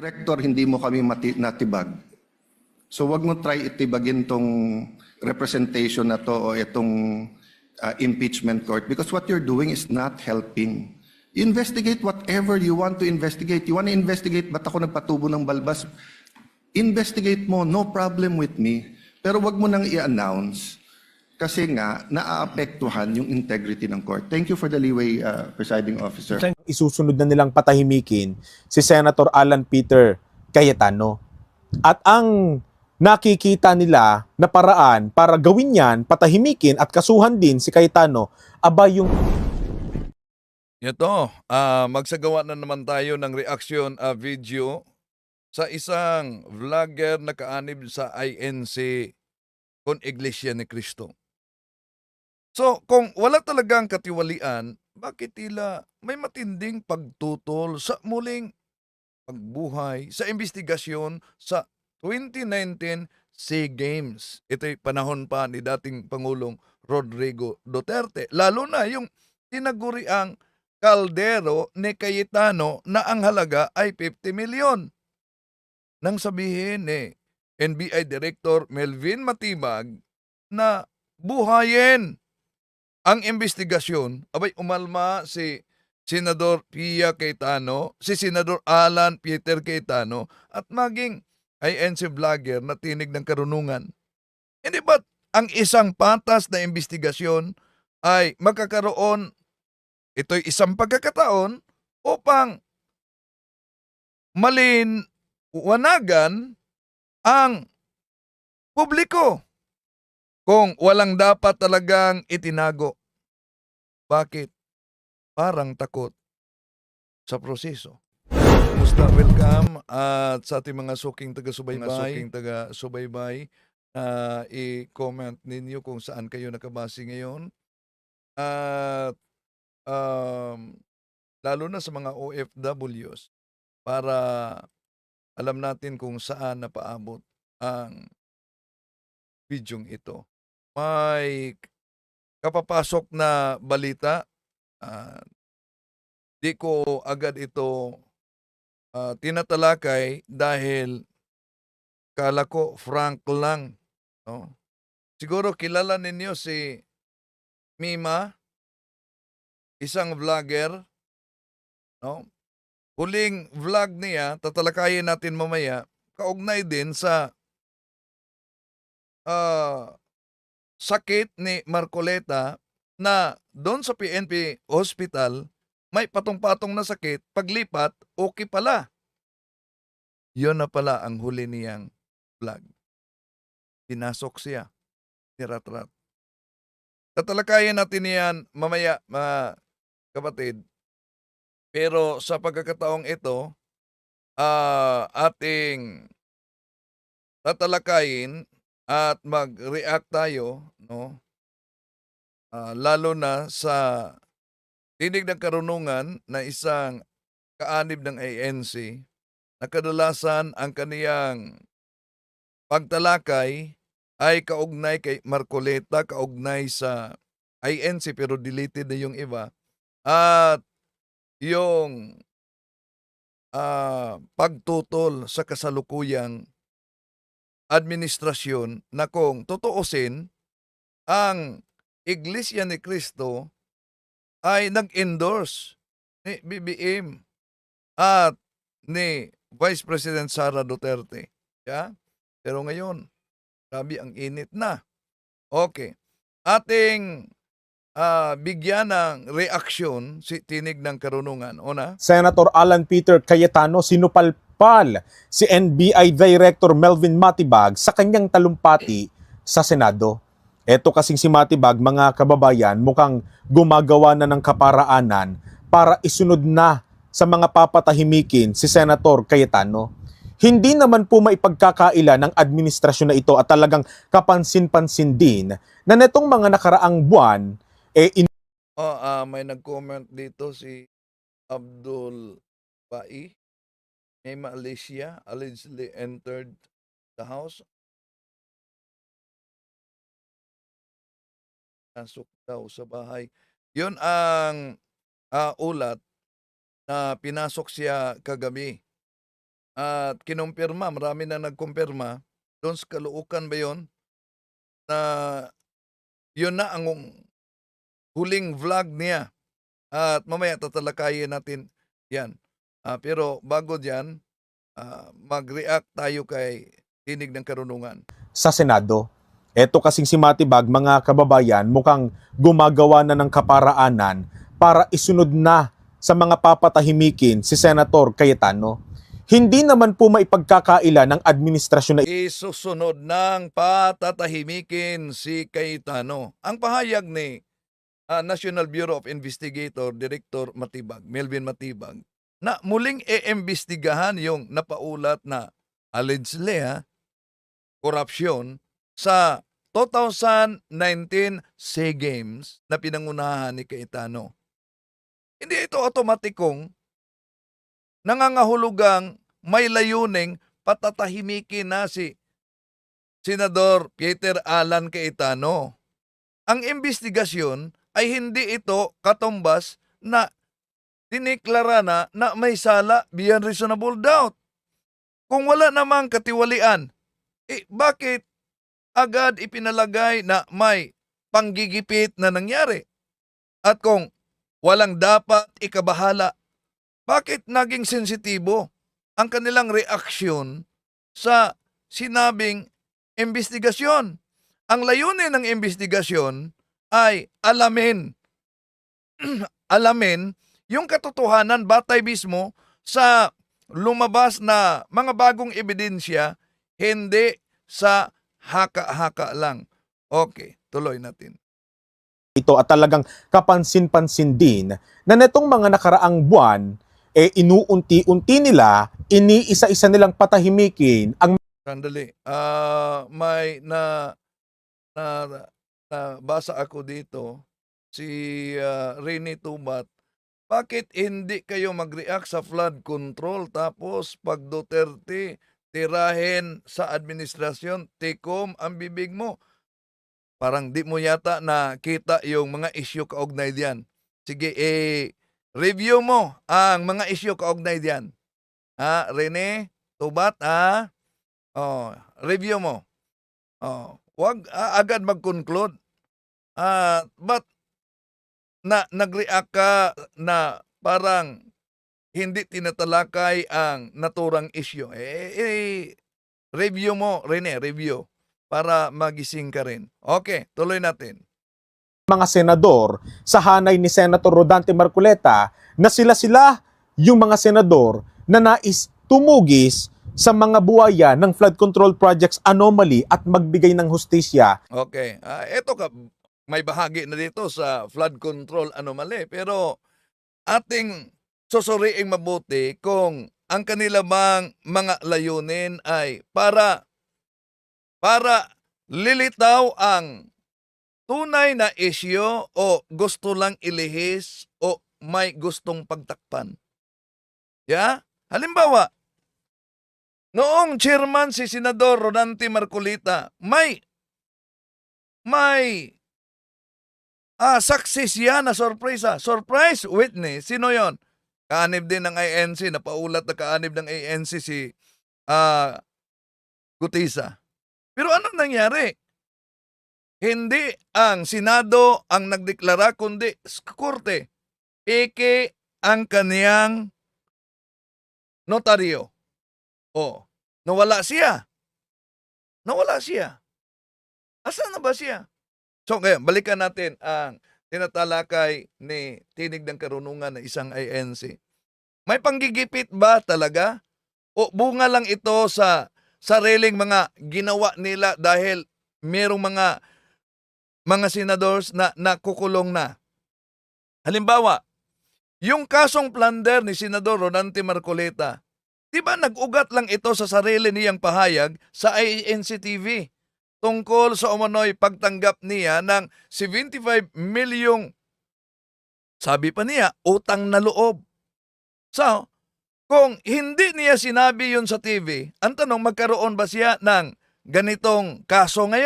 Rector, hindi mo kami natibag. So wag mo try itibagin tong representation na to o itong impeachment court because what you're doing is not helping. Investigate whatever you want to investigate. You want to investigate ba't ako nagpatubo ng balbas? Investigate mo, no problem with me. Pero wag mo nang i-announce kasi nga naaapektuhan yung integrity ng court. Thank you for the leeway, Presiding Officer. Isusunod na nilang patahimikin si Senator Alan Peter Cayetano. At ang nakikita nila na paraan para gawin yan, patahimikin at kasuhan din si Cayetano, aba yung... Ito, magsagawa na naman tayo ng reaction video sa isang vlogger na kaanib sa INC kung Iglesia ni Cristo. So, kung wala talagang katiwalian, bakit tila may matinding pagtutol sa muling pagbuhay, sa investigasyon sa 2019 SEA Games? Ito'y panahon pa ni dating Pangulong Rodrigo Duterte. Lalo na yung tinaguriang kaldero ni Cayetano na ang halaga ay 50 milyon. Nang sabihin ni NBI Director Melvin Matibag na buhayin ang investigasyon, abay umalma si Senador Pia Cayetano, si Senador Alan Peter Cayetano at maging INC vlogger na tinig ng karunungan. Hindi ba't ang isang patas na investigasyon ay magkakaroon, ito'y isang pagkakataon upang malinwanagan ang publiko kung walang dapat talagang itinago. Bakit? Parang takot sa proseso. Kumusta? Welcome at sa ating mga suking taga-subaybay, i-comment ninyo kung saan kayo nakabase ngayon. At lalo na sa mga OFWs para alam natin kung saan napaabot ang bidyong ito. May kapapasok na balita. Di ko agad ito tinatalakay dahil kala ko frank lang. No? Siguro kilala ninyo si Mima, isang vlogger. No? Huling vlog niya, tatalakayin natin mamaya, kaugnay din sa sakit ni Marcoleta na doon sa PNP Hospital may patong-patong na sakit, paglipat, okay pala. Yun na pala ang huli niyang vlog. Pinasok siya ni Ratrat. Tatalakayin natin yan mamaya, mga kapatid. Pero sa pagkakataong ito, ating tatalakayin at mag-react tayo, no? Lalo na sa tinig ng karunungan na isang kaanib ng ANC na kadalasan ang kaniyang pagtalakay ay kaugnay kay Marcoleta, kaugnay sa INC pero deleted na yung iba. At yung pagtutol sa kasalukuyang administrasyon na kung tutuusin, ang Iglesia ni Cristo ay nag-endorse ni BBM at ni Vice President Sara Duterte. Yeah? Pero ngayon, sabi ang init na. Okay. Ating bigyan ng reaksyon si tinig ng karunungan. Una, Senator Alan Peter Cayetano sinupalpal si NBI Director Melvin Matibag sa kanyang talumpati sa Senado. Eto kasing si Matibag, mga kababayan, mukhang gumagawa na ng kaparaanan para isunod na sa mga papatahimikin si Senator Cayetano. Hindi naman po maipagkakaila ng administrasyon na ito at talagang kapansin-pansin din na netong mga nakaraang buwan, may nag-comment dito si Abdul Bai. May Alicia allegedly entered the house. Pasok daw sa bahay. Yun ang ulat na pinasok siya kagabi. at kinumpirma, marami na nagkumpirma doon sa Caloocan ba yun, na yun na ang huling vlog niya. At mamaya tatalakayin natin yan. Pero bago dyan, mag-react tayo kay Tinig ng Karunungan. sa Senado. Eto kasing si Matibag, mga kababayan, mukhang gumagawa na ng kaparaanan para isunod na sa mga papatahimikin si Senator Cayetano. Hindi naman po maipagkakaila ng administrasyon na Isusunod ng patatahimikin si Cayetano. Ang pahayag ni National Bureau of Investigator Director Matibag, Melvin Matibag, na muling iimbestigahan yung napaulat na allegedly korupsyon sa 2019 SEA Games na pinangunahan ni Cayetano. Hindi ito otomatikong nangangahulugang may layuning patatahimikin na si Senador Peter Alan Cayetano. Ang investigasyon ay hindi ito katumbas na diniklara na may sala beyond reasonable doubt. Kung wala namang katiwalian, bakit agad ipinalagay na may panggigipit na nangyari? At kung walang dapat ikabahala, bakit naging sensitibo ang kanilang reaksyon sa sinabing investigasyon? Ang layunin ng investigasyon ay alamin yung katotohanan batay mismo sa lumabas na mga bagong ebidensya, hindi sa haka-haka lang. Okay, tuloy natin. ito at talagang kapansin-pansin din na netong mga nakaraang buwan, inuunti-unti nila, iniisa-isa nilang patahimikin ang Sandali. May basa ako dito, si Rene Tubat. Bakit hindi kayo mag-react sa flood control tapos pag Duterte tirahin sa administrasyon, tikom ang bibig mo? Parang di mo yata nakita yung mga issue kaugnay diyan. Sige, review mo ang mga issue kaugnay diyan. Rene Tubat, review mo. Wag agad mag-conclude. But nag-react ka na parang hindi tinatalakay ang naturang issue. Review mo, Rene, review para magising ka rin. Okay, tuloy natin. mga senador sa hanay ni Senator Rodante Marcoleta na sila-sila yung mga senador na nais tumugis sa mga buwaya ng flood control projects anomaly at magbigay ng hustisya. Okay, eto ka, may bahagi na dito sa flood control anomaly, pero ating susuriing mabuti kung ang kanila bang mga layunin ay para lilitaw ang tunay na isyu o gusto lang ilihis o may gustong pagtakpan. Halimbawa, noong chairman si Senador Rodante Marcoleta, may success yan na sorpresa. Surprise witness. Sino yon? Kaanib din ng ANC. Napaulat na kaanib ng ANC si Gutisa. Pero anong nangyari? Hindi ang Senado ang nagdeklara, kundi Korte. Eke ang kaniyang notaryo. Nawala siya. Asan na ba siya? So, ngayon, balikan natin ang tinatalakay ni Tinig ng Karunungan na isang ANC. May panggigipit ba talaga? O bunga lang ito sa sariling mga ginawa nila dahil merong mga senadors na nakukulong na? Halimbawa, yung kasong plunder ni Senador Rodante Marcoleta, di ba nag-ugat lang ito sa sarili niyang pahayag sa ANC TV tungkol sa umano'y pagtanggap niya ng 75 milyong, sabi pa niya, utang na loob. So, kung hindi niya sinabi yun sa TV, ang tanong, magkaroon ba siya ng ganitong kaso ngayon?